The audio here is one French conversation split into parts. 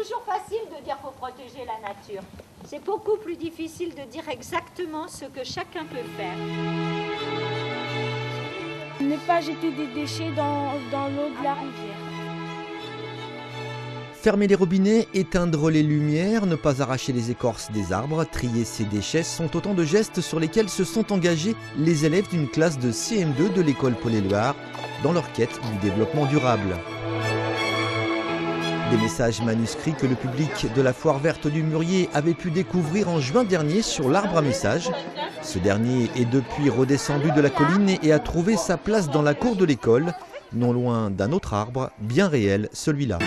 toujours facile de dire qu'il faut protéger la nature. C'est beaucoup plus difficile de dire exactement ce que chacun peut faire. Ne pas jeter des déchets dans l'eau de la rivière. Fermer les robinets, éteindre les lumières, ne pas arracher les écorces des arbres, trier ses déchets sont autant de gestes sur lesquels se sont engagés les élèves d'une classe de CM2 de l'école Paul-Éluard dans leur quête du développement durable. Des messages manuscrits que le public de la Foire verte du Mûrier avait pu découvrir en juin dernier sur l'arbre à messages. Ce dernier est depuis redescendu de la colline et a trouvé sa place dans la cour de l'école, non loin d'un autre arbre, bien réel, celui-là.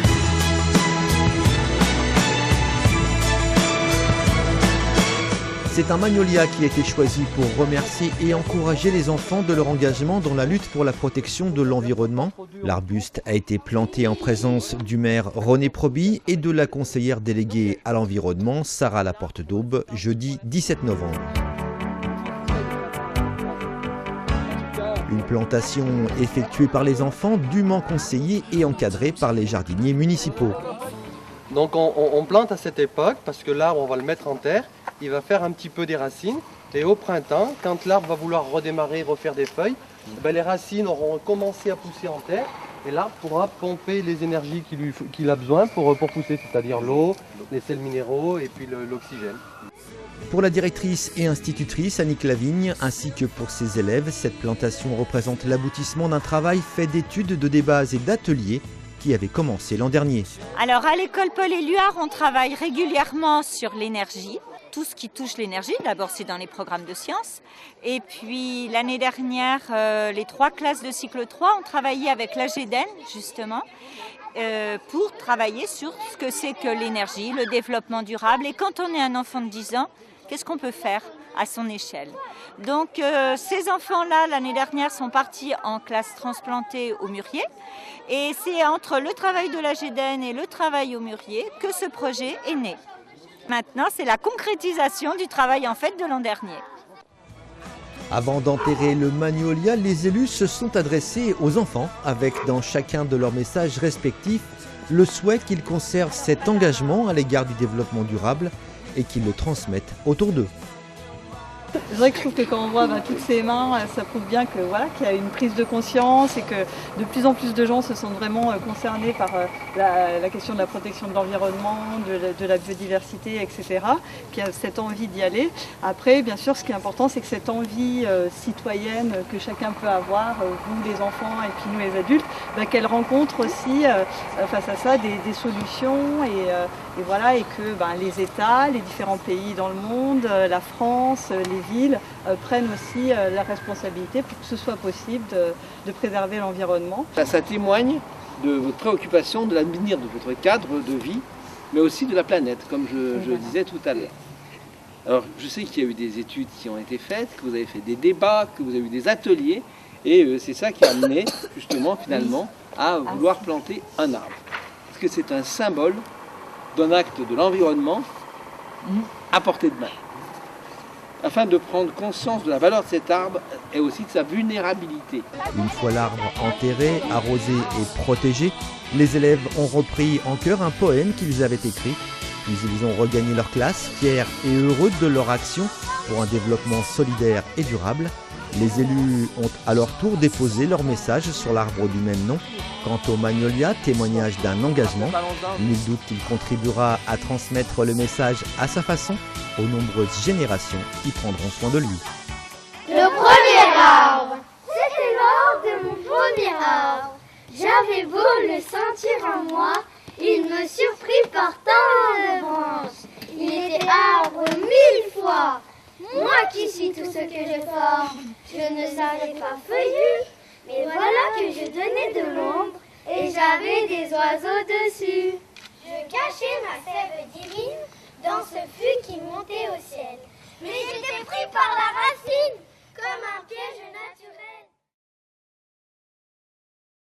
C'est un magnolia qui a été choisi pour remercier et encourager les enfants de leur engagement dans la lutte pour la protection de l'environnement. L'arbuste a été planté en présence du maire René Proby et de la conseillère déléguée à l'environnement Sarah Laporte-Daube, jeudi 17 novembre. Une plantation effectuée par les enfants, dûment conseillée et encadrée par les jardiniers municipaux. Donc on plante à cette époque parce que l'arbre, on va le mettre en terre, il va faire un petit peu des racines et au printemps, quand l'arbre va vouloir redémarrer, refaire des feuilles, les racines auront commencé à pousser en terre et l'arbre pourra pomper les énergies qu'il a besoin pour pousser, c'est-à-dire l'eau, les sels minéraux et puis l'oxygène. Pour la directrice et institutrice Annick Lavigne, ainsi que pour ses élèves, cette plantation représente l'aboutissement d'un travail fait d'études, de débats et d'ateliers qui avait commencé l'an dernier. Alors à l'école Paul-Éluard, on travaille régulièrement sur l'énergie. Tout ce qui touche l'énergie, d'abord c'est dans les programmes de sciences. Et puis l'année dernière, les 3 classes de cycle 3 ont travaillé avec l'AGEDEN justement pour travailler sur ce que c'est que l'énergie, le développement durable. Et quand on est un enfant de 10 ans, qu'est-ce qu'on peut faire à son échelle? Donc ces enfants-là, l'année dernière, sont partis en classe transplantée au Mûrier. Et c'est entre le travail de l'AGEDEN et le travail au Mûrier que ce projet est né. Maintenant, c'est la concrétisation du travail en fait de l'an dernier. Avant d'enterrer le magnolia, les élus se sont adressés aux enfants avec dans chacun de leurs messages respectifs le souhait qu'ils conservent cet engagement à l'égard du développement durable et qu'ils le transmettent autour d'eux. C'est vrai que je trouve que quand on voit toutes ces mains, ça prouve bien que, qu'il y a une prise de conscience et que de plus en plus de gens se sentent vraiment concernés par la question de la protection de l'environnement, de la biodiversité, etc. Puis il y a cette envie d'y aller. Après, bien sûr, ce qui est important, c'est que cette envie citoyenne que chacun peut avoir, vous les enfants et puis nous les adultes, qu'elle rencontre aussi face à ça des solutions et que les États, les différents pays dans le monde, la France, les villes prennent aussi la responsabilité pour que ce soit possible de préserver l'environnement. Ça témoigne de votre préoccupation de l'avenir de votre cadre de vie, mais aussi de la planète, comme je disais tout à l'heure. Alors, je sais qu'il y a eu des études qui ont été faites, que vous avez fait des débats, que vous avez eu des ateliers, et c'est ça qui a amené, justement, finalement, à vouloir planter un arbre. Parce que c'est un symbole d'un acte de l'environnement à portée de main, afin de prendre conscience de la valeur de cet arbre et aussi de sa vulnérabilité. Une fois l'arbre enterré, arrosé et protégé, les élèves ont repris en chœur un poème qu'ils avaient écrit, puis ils ont regagné leur classe, fiers et heureux de leur action pour un développement solidaire et durable. Les élus ont à leur tour déposé leur message sur l'arbre du même nom. Quant au magnolia, témoignage d'un engagement, nul doute qu'il contribuera à transmettre le message à sa façon aux nombreuses générations qui prendront soin de lui. Le premier arbre, c'était lors de mon premier arbre. J'avais beau le sentir en moi, il me surprit par tant de branches. Il était arbre 1000 fois. Moi qui suis tout ce que je forme, je ne savais pas feuillu, mais voilà que je donnais de l'ombre et j'avais des oiseaux dessus. Je cachais ma sève divine dans ce fût qui montait au ciel, mais j'étais pris par la racine.